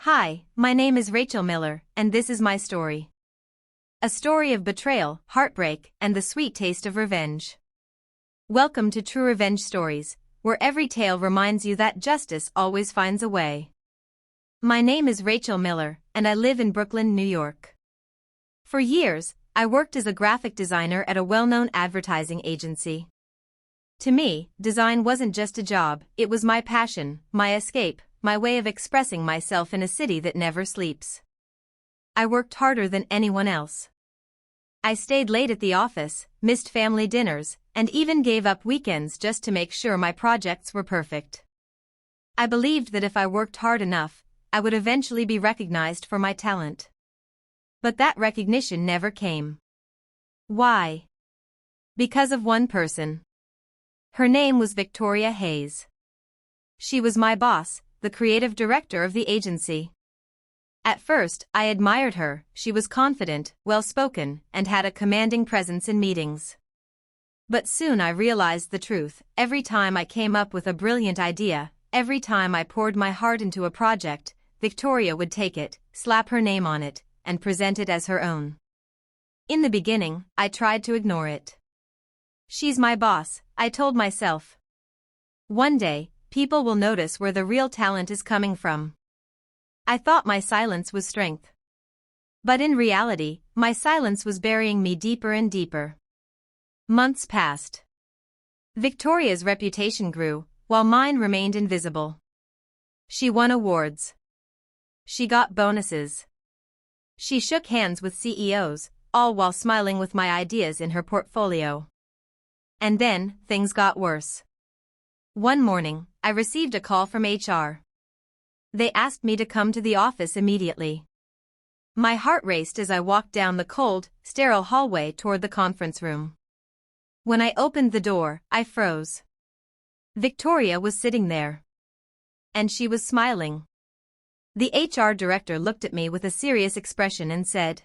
Hi, my name is Rachel Miller, and this is my story. A story of betrayal, heartbreak, and the sweet taste of revenge. Welcome to True Revenge Stories, where every tale reminds you that justice always finds a way. My name is Rachel Miller, and I live in Brooklyn, New York. For years, I worked as a graphic designer at a well-known advertising agency. To me, design wasn't just a job, it was my passion, my escape, my way of expressing myself in a city that never sleeps. I worked harder than anyone else. I stayed late at the office, missed family dinners, and even gave up weekends just to make sure my projects were perfect. I believed that if I worked hard enough, I would eventually be recognized for my talent. But that recognition never came. Why? Because of one person. Her name was Victoria Hayes. She was my boss, the creative director of the agency. At first, I admired her. She was confident, well-spoken, and had a commanding presence in meetings. But soon I realized the truth. Every time I came up with a brilliant idea, every time I poured my heart into a project, Victoria would take it, slap her name on it, and present it as her own. In the beginning, I tried to ignore it. She's my boss, I told myself. One day, people will notice where the real talent is coming from. I thought my silence was strength. But in reality, my silence was burying me deeper and deeper. Months passed. Victoria's reputation grew, while mine remained invisible. She won awards. She got bonuses. She shook hands with CEOs, all while smiling with my ideas in her portfolio. And then, things got worse. One morning, I received a call from HR. They asked me to come to the office immediately. My heart raced as I walked down the cold, sterile hallway toward the conference room. When I opened the door, I froze. Victoria was sitting there. And she was smiling. The HR director looked at me with a serious expression and said,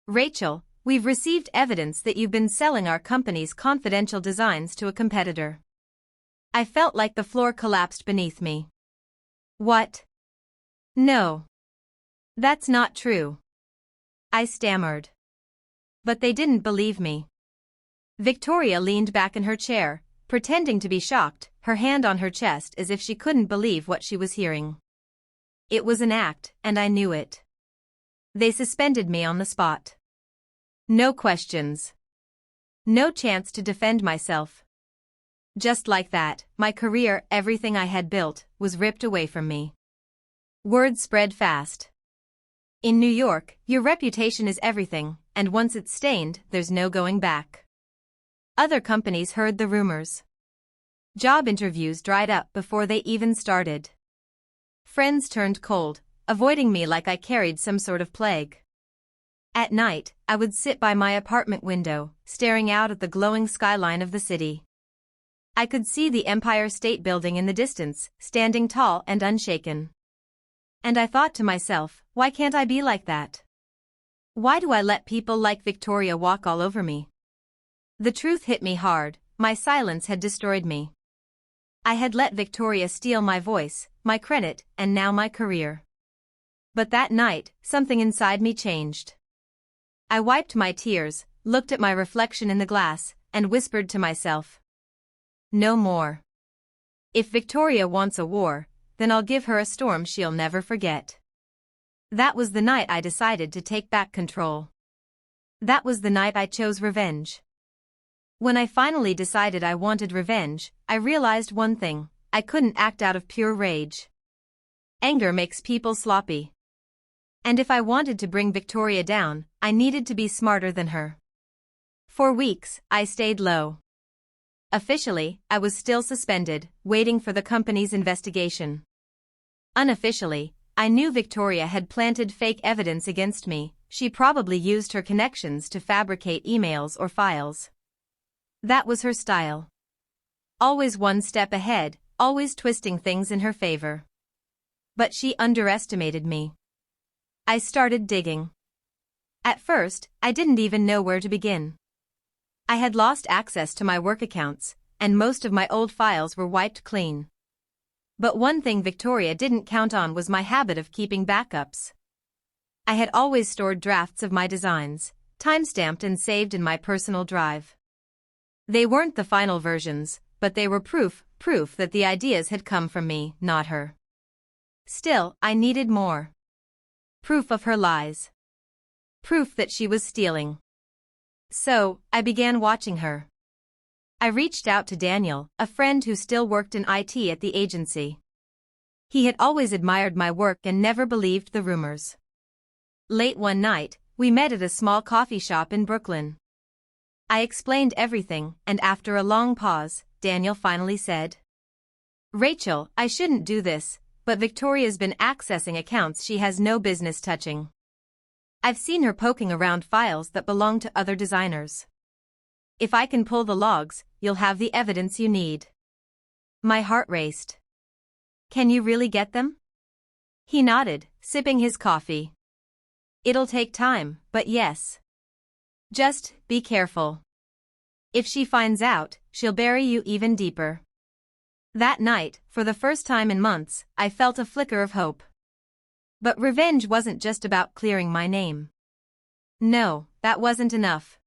"Rachel, we've received evidence that you've been selling our company's confidential designs to a competitor." I felt like the floor collapsed beneath me. What? No. That's not true. I stammered. But they didn't believe me. Victoria leaned back in her chair, pretending to be shocked, her hand on her chest as if she couldn't believe what she was hearing. It was an act, and I knew it. They suspended me on the spot. No questions. No chance to defend myself. Just like that, my career, everything I had built, was ripped away from me. Word spread fast. In New York, your reputation is everything, and once it's stained, there's no going back. Other companies heard the rumors. Job interviews dried up before they even started. Friends turned cold, avoiding me like I carried some sort of plague. At night, I would sit by my apartment window, staring out at the glowing skyline of the city. I could see the Empire State Building in the distance, standing tall and unshaken. And I thought to myself, why can't I be like that? Why do I let people like Victoria walk all over me? The truth hit me hard, my silence had destroyed me. I had let Victoria steal my voice, my credit, and now my career. But that night, something inside me changed. I wiped my tears, looked at my reflection in the glass, and whispered to myself, "No more. If Victoria wants a war, then I'll give her a storm she'll never forget." That was the night I decided to take back control. That was the night I chose revenge. When I finally decided I wanted revenge, I realized one thing: I couldn't act out of pure rage. Anger makes people sloppy. And if I wanted to bring Victoria down, I needed to be smarter than her. For weeks, I stayed low. Officially, I was still suspended, waiting for the company's investigation. Unofficially, I knew Victoria had planted fake evidence against me. She probably used her connections to fabricate emails or files. That was her style. Always one step ahead, always twisting things in her favor. But she underestimated me. I started digging. At first, I didn't even know where to begin. I had lost access to my work accounts, and most of my old files were wiped clean. But one thing Victoria didn't count on was my habit of keeping backups. I had always stored drafts of my designs, time-stamped and saved in my personal drive. They weren't the final versions, but they were proof that the ideas had come from me, not her. Still, I needed more. Proof of her lies. Proof that she was stealing. So, I began watching her. I reached out to Daniel, a friend who still worked in IT at the agency. He had always admired my work and never believed the rumors. Late one night, we met at a small coffee shop in Brooklyn. I explained everything, and after a long pause, Daniel finally said, "Rachel, I shouldn't do this, but Victoria's been accessing accounts she has no business touching. I've seen her poking around files that belong to other designers. If I can pull the logs, you'll have the evidence you need." My heart raced. "Can you really get them?" He nodded, sipping his coffee. "It'll take time, but yes. Just be careful. If she finds out, she'll bury you even deeper." That night, for the first time in months, I felt a flicker of hope. But revenge wasn't just about clearing my name. No, that wasn't enough.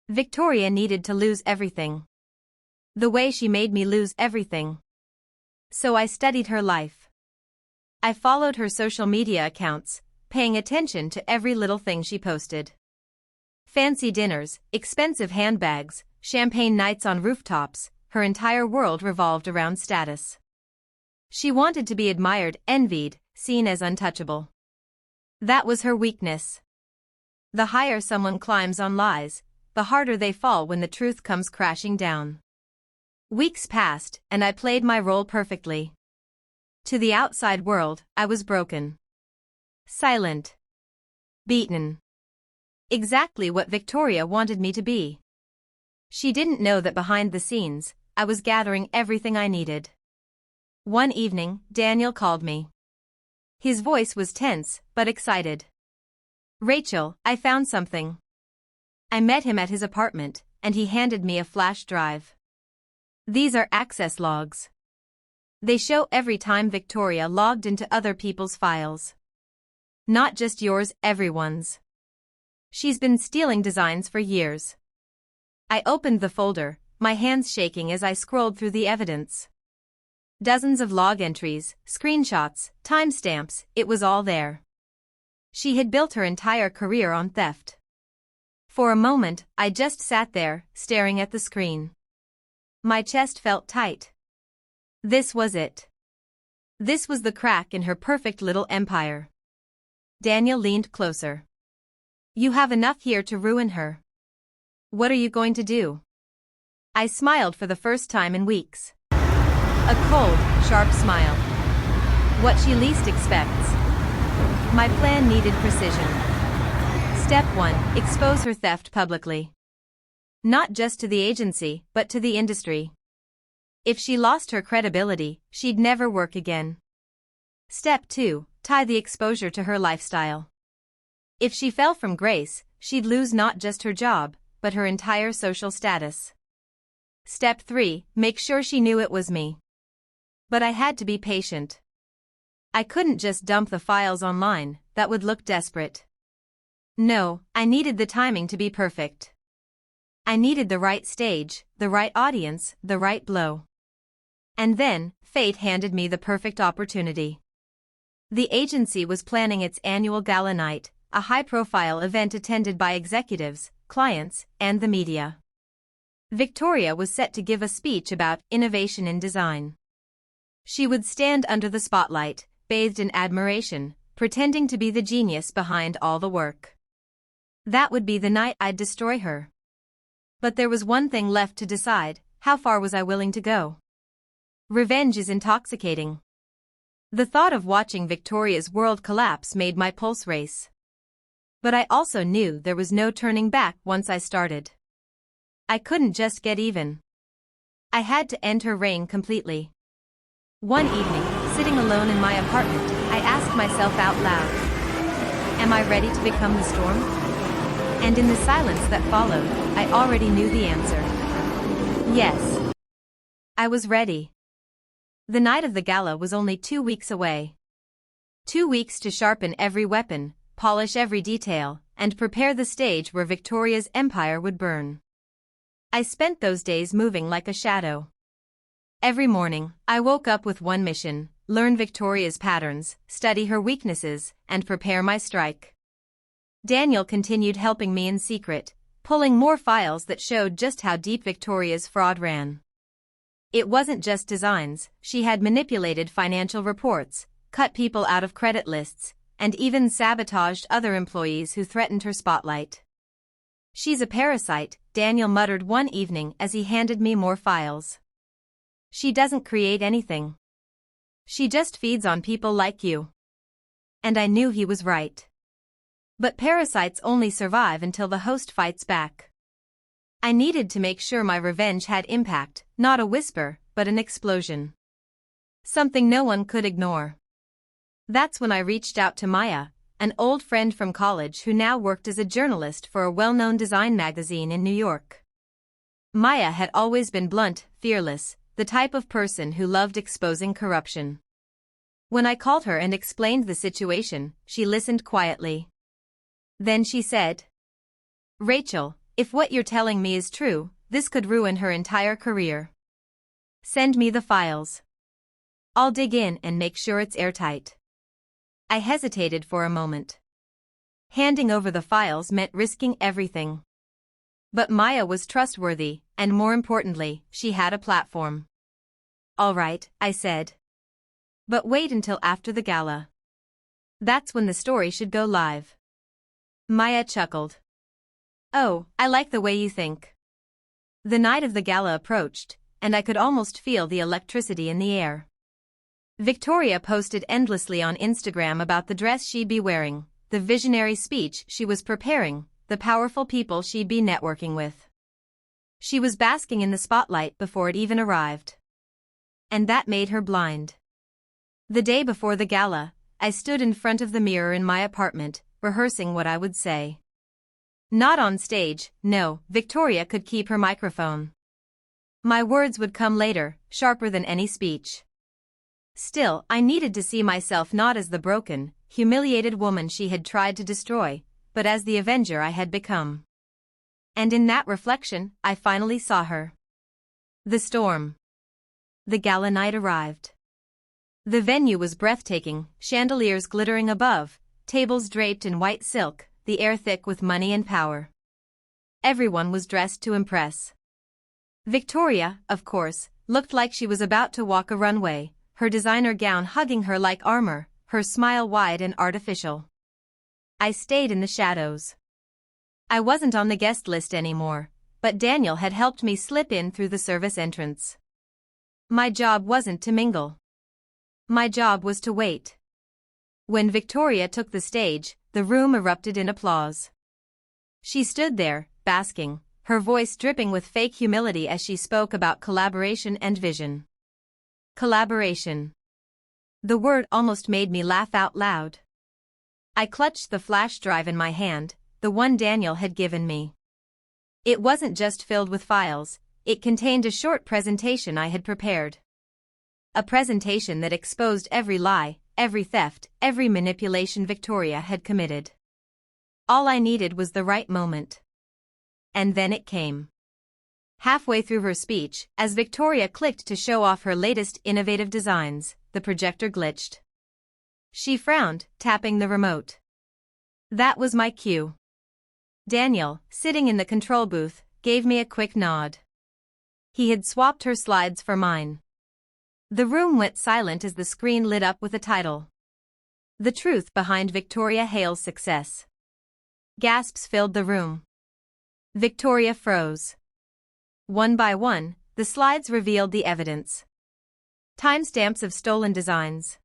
Victoria needed to lose everything. The way she made me lose everything. So I studied her life. I followed her social media accounts, paying attention to every little thing she posted. Fancy dinners, expensive handbags, champagne nights on rooftops, her entire world revolved around status. She wanted to be admired, envied, seen as untouchable. That was her weakness. The higher someone climbs on lies, the harder they fall when the truth comes crashing down. Weeks passed, and I played my role perfectly. To the outside world, I was broken. Silent. Beaten. Exactly what Victoria wanted me to be. She didn't know that behind the scenes, I was gathering everything I needed. One evening, Daniel called me. His voice was tense, but excited. "Rachel, I found something." I met him at his apartment, and he handed me a flash drive. "These are access logs. They show every time Victoria logged into other people's files. Not just yours, everyone's. She's been stealing designs for years." I opened the folder, my hands shaking as I scrolled through the evidence. Dozens of log entries, screenshots, timestamps, it was all there. She had built her entire career on theft. For a moment, I just sat there, staring at the screen. My chest felt tight. This was it. This was the crack in her perfect little empire. Daniel leaned closer. "You have enough here to ruin her. What are you going to do?" I smiled for the first time in weeks. A cold, sharp smile. What she least expects. My plan needed precision. Step 1, expose her theft publicly. Not just to the agency, but to the industry. If she lost her credibility, she'd never work again. Step 2, tie the exposure to her lifestyle. If she fell from grace, she'd lose not just her job, but her entire social status. Step 3, make sure she knew it was me. But I had to be patient. I couldn't just dump the files online, that would look desperate. No, I needed the timing to be perfect. I needed the right stage, the right audience, the right blow. And then, fate handed me the perfect opportunity. The agency was planning its annual gala night, a high-profile event attended by executives, clients, and the media. Victoria was set to give a speech about innovation in design. She would stand under the spotlight, bathed in admiration, pretending to be the genius behind all the work. That would be the night I'd destroy her. But there was one thing left to decide: how far was I willing to go? Revenge is intoxicating. The thought of watching Victoria's world collapse made my pulse race. But I also knew there was no turning back once I started. I couldn't just get even. I had to end her reign completely. One evening, sitting alone in my apartment, I asked myself out loud, am I ready to become the storm? And in the silence that followed, I already knew the answer. Yes. I was ready. The night of the gala was only 2 weeks away. 2 weeks to sharpen every weapon, polish every detail, and prepare the stage where Victoria's empire would burn. I spent those days moving like a shadow. Every morning, I woke up with one mission: learn Victoria's patterns, study her weaknesses, and prepare my strike. Daniel continued helping me in secret, pulling more files that showed just how deep Victoria's fraud ran. It wasn't just designs; she had manipulated financial reports, cut people out of credit lists, and even sabotaged other employees who threatened her spotlight. "She's a parasite," Daniel muttered one evening as he handed me more files. "She doesn't create anything. She just feeds on people like you." And I knew he was right. But parasites only survive until the host fights back. I needed to make sure my revenge had impact, not a whisper, but an explosion. Something no one could ignore. That's when I reached out to Maya, an old friend from college who now worked as a journalist for a well-known design magazine in New York. Maya had always been blunt, fearless, the type of person who loved exposing corruption. When I called her and explained the situation, she listened quietly. Then she said, "Rachel, if what you're telling me is true, this could ruin her entire career. Send me the files. I'll dig in and make sure it's airtight." I hesitated for a moment. Handing over the files meant risking everything. But Maya was trustworthy, and more importantly, she had a platform. "All right," I said. "But wait until after the gala. That's when the story should go live." Maya chuckled. "Oh, I like the way you think." The night of the gala approached, and I could almost feel the electricity in the air. Victoria posted endlessly on Instagram about the dress she'd be wearing, the visionary speech she was preparing, the powerful people she'd be networking with. She was basking in the spotlight before it even arrived. And that made her blind. The day before the gala, I stood in front of the mirror in my apartment, rehearsing what I would say. Not on stage, no, Victoria could keep her microphone. My words would come later, sharper than any speech. Still, I needed to see myself not as the broken, humiliated woman she had tried to destroy, but as the avenger I had become. And in that reflection, I finally saw her. The storm. The gala night arrived. The venue was breathtaking, chandeliers glittering above, tables draped in white silk, the air thick with money and power. Everyone was dressed to impress. Victoria, of course, looked like she was about to walk a runway, her designer gown hugging her like armor, her smile wide and artificial. I stayed in the shadows. I wasn't on the guest list anymore, but Daniel had helped me slip in through the service entrance. My job wasn't to mingle. My job was to wait. When Victoria took the stage, the room erupted in applause. She stood there, basking, her voice dripping with fake humility as she spoke about collaboration and vision. Collaboration. The word almost made me laugh out loud. I clutched the flash drive in my hand, the one Daniel had given me. It wasn't just filled with files, it contained a short presentation I had prepared. A presentation that exposed every lie, every theft, every manipulation Victoria had committed. All I needed was the right moment. And then it came. Halfway through her speech, as Victoria clicked to show off her latest innovative designs, the projector glitched. She frowned, tapping the remote. That was my cue. Daniel, sitting in the control booth, gave me a quick nod. He had swapped her slides for mine. The room went silent as the screen lit up with a title. The Truth Behind Victoria Hale's Success. Gasps filled the room. Victoria froze. One by one, the slides revealed the evidence. Timestamps of stolen designs.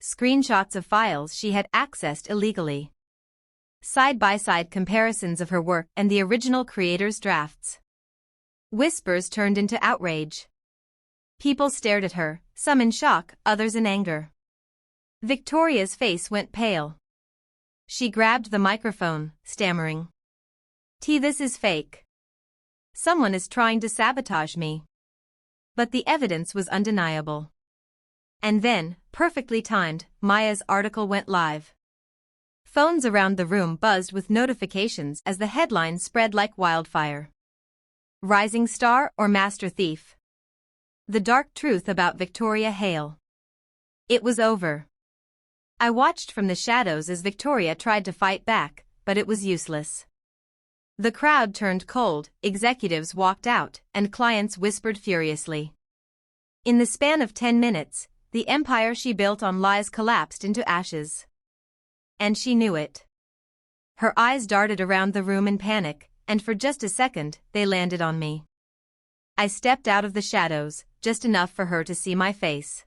Screenshots of files she had accessed illegally. Side-by-side comparisons of her work and the original creator's drafts. Whispers turned into outrage. People stared at her, some in shock, others in anger. Victoria's face went pale. She grabbed the microphone, stammering. This is fake. Someone is trying to sabotage me." But the evidence was undeniable. And then, perfectly timed, Maya's article went live. Phones around the room buzzed with notifications as the headline spread like wildfire. Rising star or master thief? The dark truth about Victoria Hale. It was over. I watched from the shadows as Victoria tried to fight back, but it was useless. The crowd turned cold, executives walked out, and clients whispered furiously. In the span of 10 minutes, the empire she built on lies collapsed into ashes. And she knew it. Her eyes darted around the room in panic, and for just a second, they landed on me. I stepped out of the shadows, just enough for her to see my face.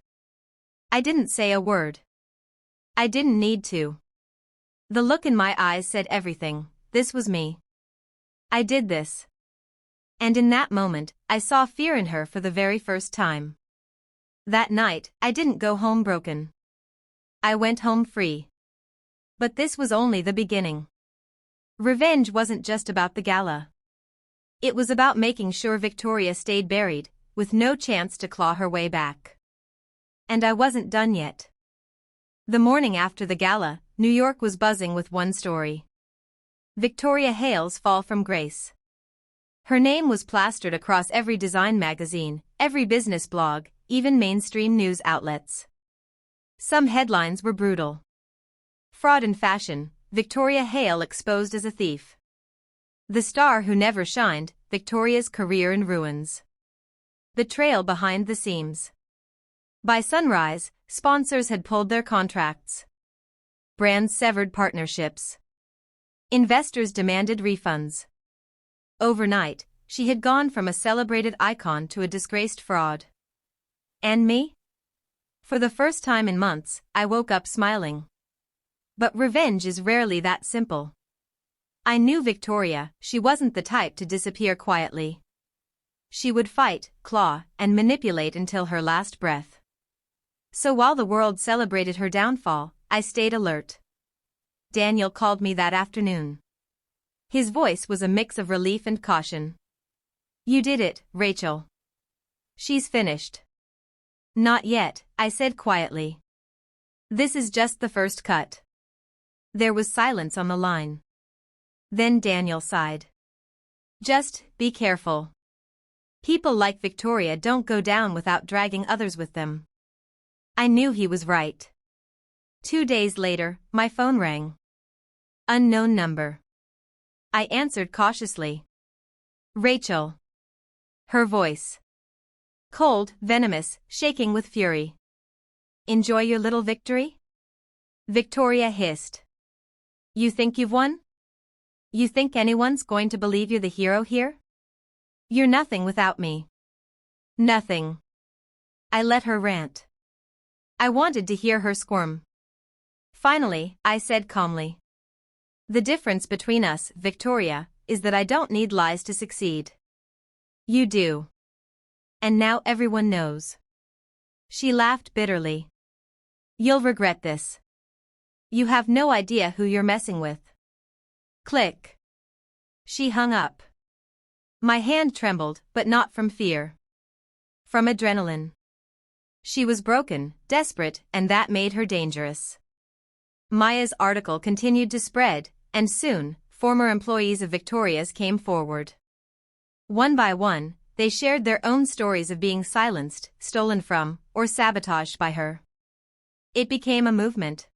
I didn't say a word. I didn't need to. The look in my eyes said everything. This was me. I did this. And in that moment, I saw fear in her for the very first time. That night, I didn't go home broken. I went home free. But this was only the beginning. Revenge wasn't just about the gala. It was about making sure Victoria stayed buried, with no chance to claw her way back. And I wasn't done yet. The morning after the gala, New York was buzzing with one story. Victoria Hale's fall from grace. Her name was plastered across every design magazine, every business blog, even mainstream news outlets. Some headlines were brutal. Fraud in fashion, Victoria Hale exposed as a thief. The star who never shined, Victoria's career in ruins. Betrayal behind the seams. By sunrise, sponsors had pulled their contracts. Brands severed partnerships. Investors demanded refunds. Overnight, she had gone from a celebrated icon to a disgraced fraud. And me? For the first time in months, I woke up smiling. But revenge is rarely that simple. I knew Victoria, she wasn't the type to disappear quietly. She would fight, claw, and manipulate until her last breath. So while the world celebrated her downfall, I stayed alert. Daniel called me that afternoon. His voice was a mix of relief and caution. "You did it, Rachel. She's finished." "Not yet," I said quietly. "This is just the first cut." There was silence on the line. Then Daniel sighed. "Just be careful. People like Victoria don't go down without dragging others with them." I knew he was right. 2 days later, my phone rang. Unknown number. I answered cautiously. "Rachel." Her voice. Cold, venomous, shaking with fury. "Enjoy your little victory?" Victoria hissed. "You think you've won? You think anyone's going to believe you're the hero here? You're nothing without me." "Nothing." I let her rant. I wanted to hear her squirm. Finally, I said calmly. "The difference between us, Victoria, is that I don't need lies to succeed. You do. And now everyone knows." She laughed bitterly. "You'll regret this. You have no idea who you're messing with." Click. She hung up. My hand trembled, but not from fear. From adrenaline. She was broken, desperate, and that made her dangerous. Maya's article continued to spread, and soon, former employees of Victoria's came forward. One by one, they shared their own stories of being silenced, stolen from, or sabotaged by her. It became a movement.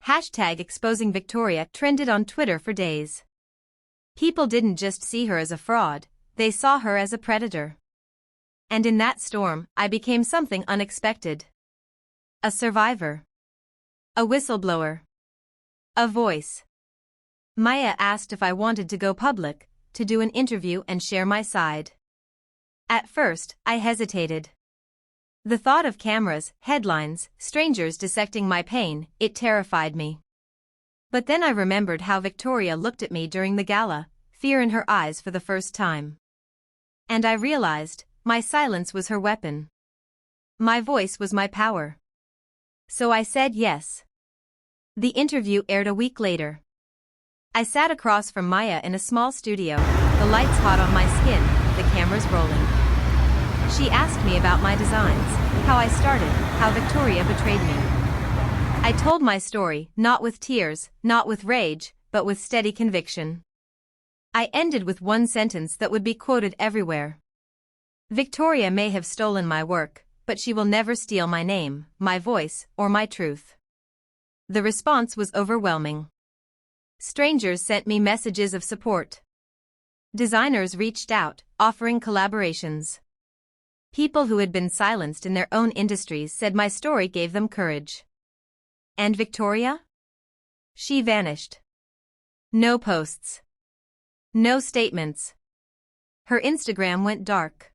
#exposing Victoria trended on Twitter for days. People didn't just see her as a fraud, they saw her as a predator. And in that storm, I became something unexpected. A survivor. A whistleblower. A voice. Maya asked if I wanted to go public, to do an interview and share my side. At first, I hesitated. The thought of cameras, headlines, strangers dissecting my pain, it terrified me. But then I remembered how Victoria looked at me during the gala, fear in her eyes for the first time. And I realized, my silence was her weapon. My voice was my power. So I said yes. The interview aired a week later. I sat across from Maya in a small studio, the lights hot on my skin, the cameras rolling. She asked me about my designs, how I started, how Victoria betrayed me. I told my story, not with tears, not with rage, but with steady conviction. I ended with one sentence that would be quoted everywhere. Victoria may have stolen my work, but she will never steal my name, my voice, or my truth. The response was overwhelming. Strangers sent me messages of support. Designers reached out, offering collaborations. People who had been silenced in their own industries said my story gave them courage. And Victoria? She vanished. No posts. No statements. Her Instagram went dark.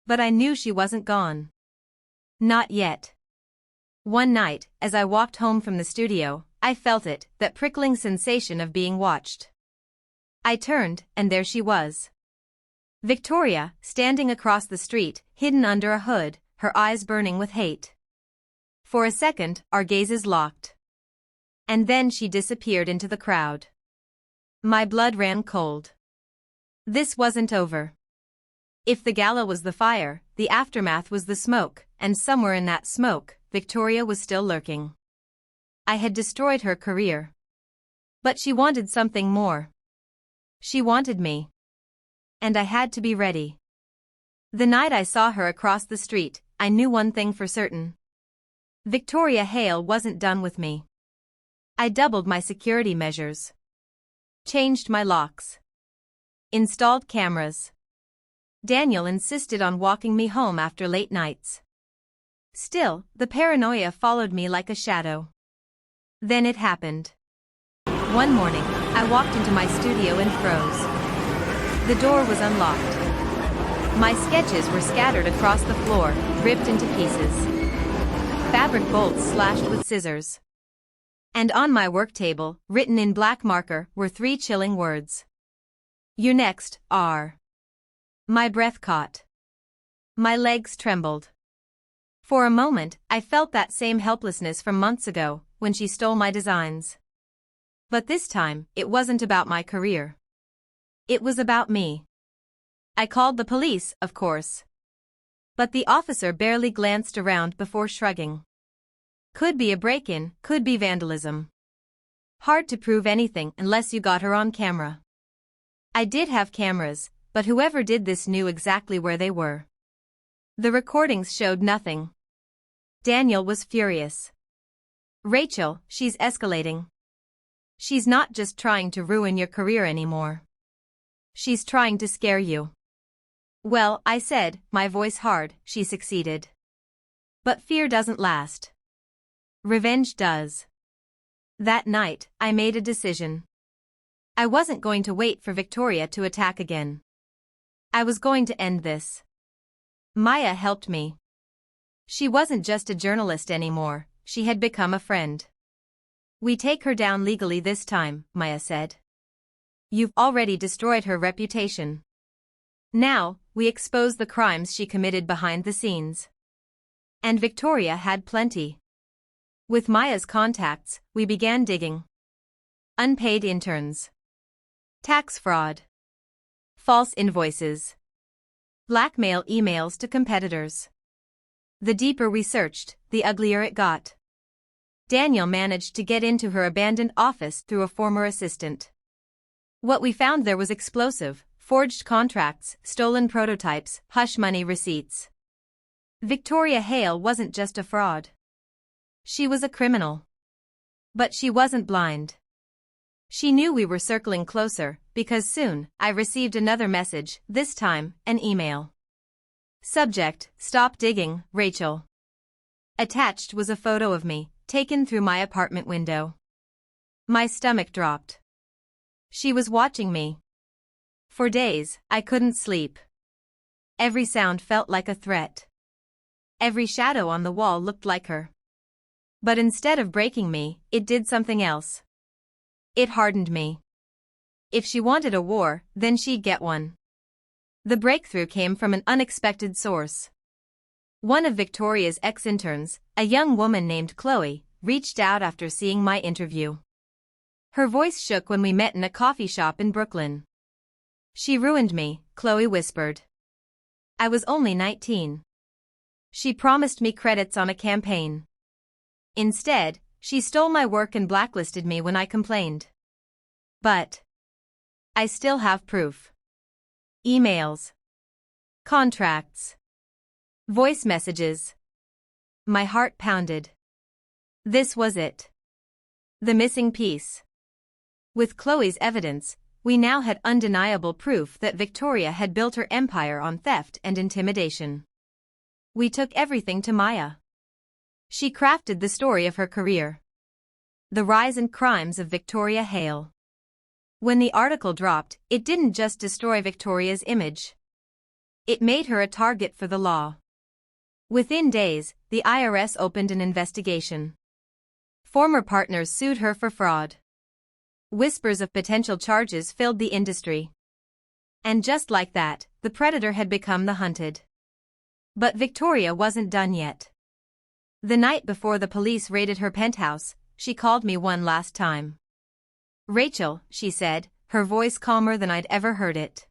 But I knew she wasn't gone. Not yet. One night, as I walked home from the studio, I felt it, that prickling sensation of being watched. I turned, and there she was. Victoria, standing across the street, hidden under a hood, her eyes burning with hate. For a second, our gazes locked. And then she disappeared into the crowd. My blood ran cold. This wasn't over. If the gala was the fire, the aftermath was the smoke, and somewhere in that smoke, Victoria was still lurking. I had destroyed her career. But she wanted something more. She wanted me. And I had to be ready. The night I saw her across the street, I knew one thing for certain. Victoria Hale wasn't done with me. I doubled my security measures. Changed my locks. Installed cameras. Daniel insisted on walking me home after late nights. Still, the paranoia followed me like a shadow. Then it happened. One morning, I walked into my studio and froze. The door was unlocked. My sketches were scattered across the floor, ripped into pieces. Fabric bolts slashed with scissors. And on my work table, written in black marker, were 3 chilling words. "You're next, R." My breath caught. My legs trembled. For a moment, I felt that same helplessness from months ago, when she stole my designs. But this time, it wasn't about my career. It was about me. I called the police, of course. But the officer barely glanced around before shrugging. Could be a break-in, could be vandalism. Hard to prove anything unless you got her on camera. I did have cameras, but whoever did this knew exactly where they were. The recordings showed nothing. Daniel was furious. "Rachel, she's escalating. She's not just trying to ruin your career anymore. She's trying to scare you." "Well," I said, my voice hard, "she succeeded. But fear doesn't last. Revenge does." That night, I made a decision. I wasn't going to wait for Victoria to attack again. I was going to end this. Maya helped me. She wasn't just a journalist anymore, she had become a friend. "We take her down legally this time," Maya said. "You've already destroyed her reputation. Now, we expose the crimes she committed behind the scenes." And Victoria had plenty. With Maya's contacts, we began digging. Unpaid interns. Tax fraud. False invoices. Blackmail emails to competitors. The deeper we searched, the uglier it got. Daniel managed to get into her abandoned office through a former assistant. What we found there was explosive, forged contracts, stolen prototypes, hush money receipts. Victoria Hale wasn't just a fraud. She was a criminal. But she wasn't blind. She knew we were circling closer, because soon, I received another message, this time, an email. Subject, "Stop digging, Rachel." Attached was a photo of me, taken through my apartment window. My stomach dropped. She was watching me. For days, I couldn't sleep. Every sound felt like a threat. Every shadow on the wall looked like her. But instead of breaking me, it did something else. It hardened me. If she wanted a war, then she'd get one. The breakthrough came from an unexpected source. One of Victoria's ex-interns, a young woman named Chloe, reached out after seeing my interview. Her voice shook when we met in a coffee shop in Brooklyn. "She ruined me," Chloe whispered. I was only 19. She promised me credits on a campaign. Instead, she stole my work and blacklisted me when I complained. But I still have proof. Emails. Contracts. Voice messages. My heart pounded. This was it. The missing piece. With Chloe's evidence, we now had undeniable proof that Victoria had built her empire on theft and intimidation. We took everything to Maya. She crafted the story of her career. The rise and crimes of Victoria Hale. When the article dropped, it didn't just destroy Victoria's image. It made her a target for the law. Within days, the IRS opened an investigation. Former partners sued her for fraud. Whispers of potential charges filled the industry. And just like that, the predator had become the hunted. But Victoria wasn't done yet. The night before the police raided her penthouse, she called me one last time. "Rachel," she said, her voice calmer than I'd ever heard it.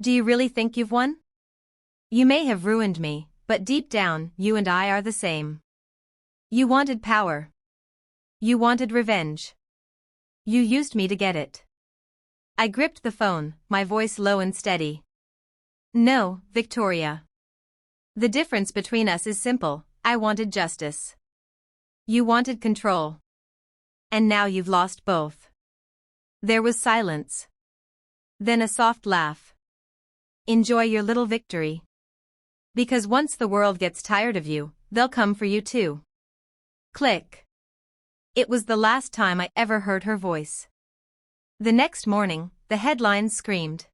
"Do you really think you've won? You may have ruined me, but deep down, you and I are the same. You wanted power. You wanted revenge. You used me to get it." I gripped the phone, my voice low and steady. "No, Victoria. The difference between us is simple. I wanted justice. You wanted control. And now you've lost both." There was silence. Then a soft laugh. "Enjoy your little victory. Because once the world gets tired of you, they'll come for you too." Click. It was the last time I ever heard her voice. The next morning, the headlines screamed.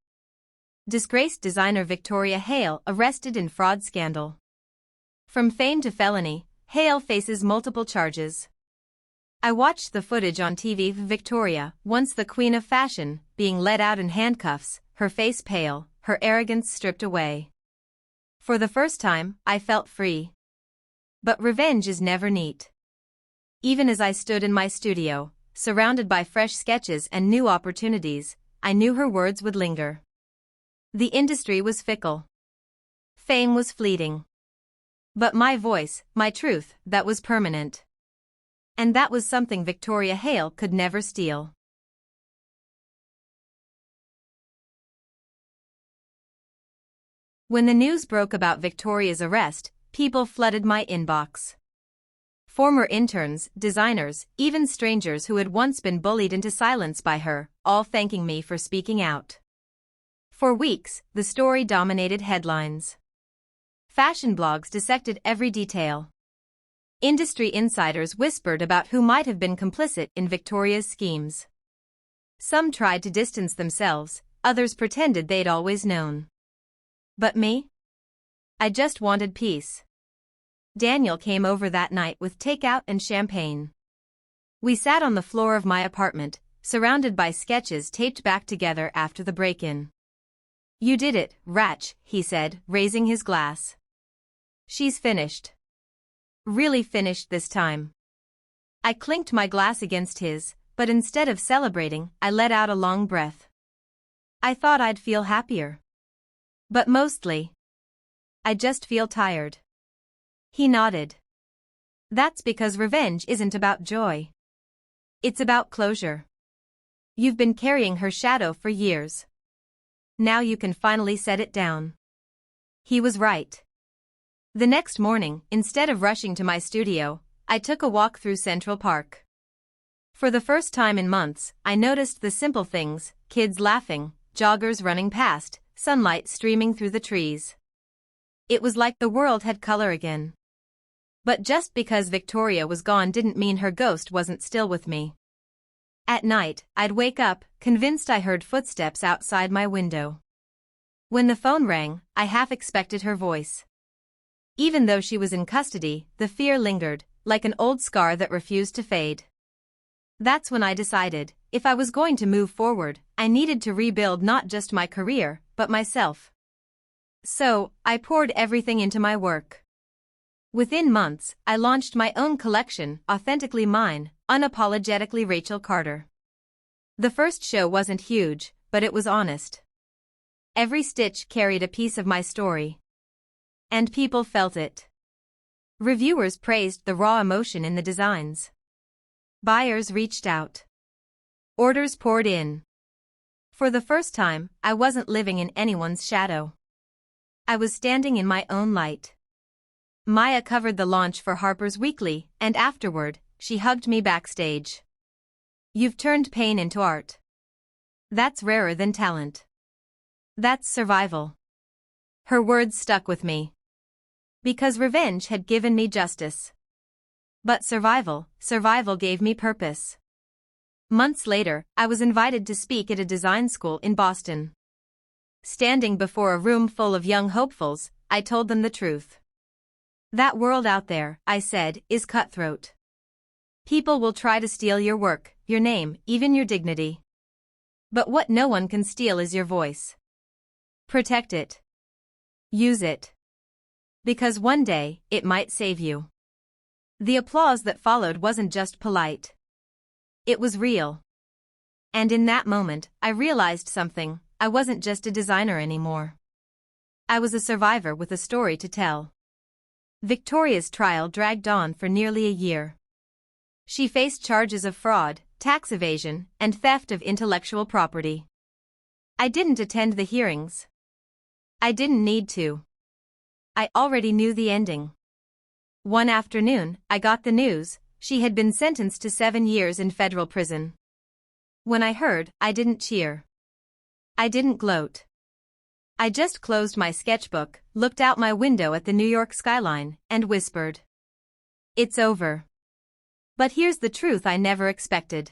Disgraced designer Victoria Hale arrested in fraud scandal. From fame to felony, Hale faces multiple charges. I watched the footage on TV of Victoria, once the queen of fashion, being led out in handcuffs, her face pale, her arrogance stripped away. For the first time, I felt free. But revenge is never neat. Even as I stood in my studio, surrounded by fresh sketches and new opportunities, I knew her words would linger. The industry was fickle. Fame was fleeting. But my voice, my truth, that was permanent. And that was something Victoria Hale could never steal. When the news broke about Victoria's arrest, people flooded my inbox. Former interns, designers, even strangers who had once been bullied into silence by her, all thanking me for speaking out. For weeks, the story dominated headlines. Fashion blogs dissected every detail. Industry insiders whispered about who might have been complicit in Victoria's schemes. Some tried to distance themselves, others pretended they'd always known. But me? I just wanted peace. Daniel came over that night with takeout and champagne. We sat on the floor of my apartment, surrounded by sketches taped back together after the break-in. "You did it, Ratch," he said, raising his glass. "She's finished. Really finished this time." I clinked my glass against his, but instead of celebrating, I let out a long breath. I thought I'd feel happier. But mostly, I just feel tired. He nodded. "That's because revenge isn't about joy. It's about closure. You've been carrying her shadow for years. Now you can finally set it down." He was right. The next morning, instead of rushing to my studio, I took a walk through Central Park. For the first time in months, I noticed the simple things: kids laughing, joggers running past, sunlight streaming through the trees. It was like the world had color again. But just because Victoria was gone didn't mean her ghost wasn't still with me. At night, I'd wake up, convinced I heard footsteps outside my window. When the phone rang, I half expected her voice. Even though she was in custody, the fear lingered, like an old scar that refused to fade. That's when I decided, if I was going to move forward, I needed to rebuild not just my career, but myself. So, I poured everything into my work. Within months, I launched my own collection, authentically mine, unapologetically Rachel Carter. The first show wasn't huge, but it was honest. Every stitch carried a piece of my story. And people felt it. Reviewers praised the raw emotion in the designs. Buyers reached out. Orders poured in. For the first time, I wasn't living in anyone's shadow. I was standing in my own light. Maya covered the launch for Harper's Weekly, and afterward, she hugged me backstage. "You've turned pain into art. That's rarer than talent. That's survival." Her words stuck with me. Because revenge had given me justice. But survival gave me purpose. Months later, I was invited to speak at a design school in Boston. Standing before a room full of young hopefuls, I told them the truth. "That world out there," I said, "is cutthroat. People will try to steal your work, your name, even your dignity. But what no one can steal is your voice. Protect it. Use it. Because one day, it might save you." The applause that followed wasn't just polite. It was real. And in that moment, I realized something. I wasn't just a designer anymore. I was a survivor with a story to tell. Victoria's trial dragged on for nearly a year. She faced charges of fraud, tax evasion, and theft of intellectual property. I didn't attend the hearings. I didn't need to. I already knew the ending. One afternoon, I got the news: she had been sentenced to 7 years in federal prison. When I heard, I didn't cheer. I didn't gloat. I just closed my sketchbook, looked out my window at the New York skyline, and whispered, "It's over." But here's the truth I never expected.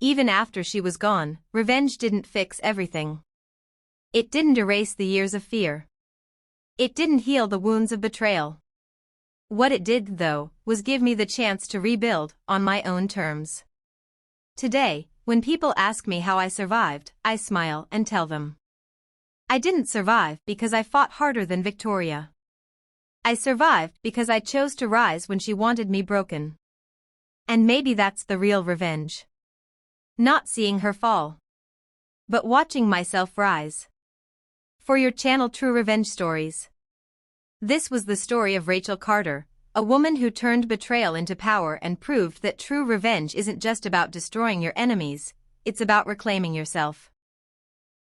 Even after she was gone, revenge didn't fix everything. It didn't erase the years of fear. It didn't heal the wounds of betrayal. What it did, though, was give me the chance to rebuild on my own terms. Today, when people ask me how I survived, I smile and tell them, I didn't survive because I fought harder than Victoria. I survived because I chose to rise when she wanted me broken. And maybe that's the real revenge. Not seeing her fall, but watching myself rise. For your channel True Revenge Stories. This was the story of Rachel Carter, a woman who turned betrayal into power and proved that true revenge isn't just about destroying your enemies, it's about reclaiming yourself.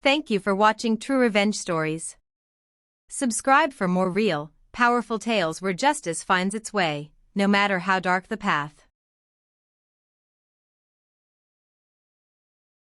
Thank you for watching True Revenge Stories. Subscribe for more real, powerful tales where justice finds its way, no matter how dark the path.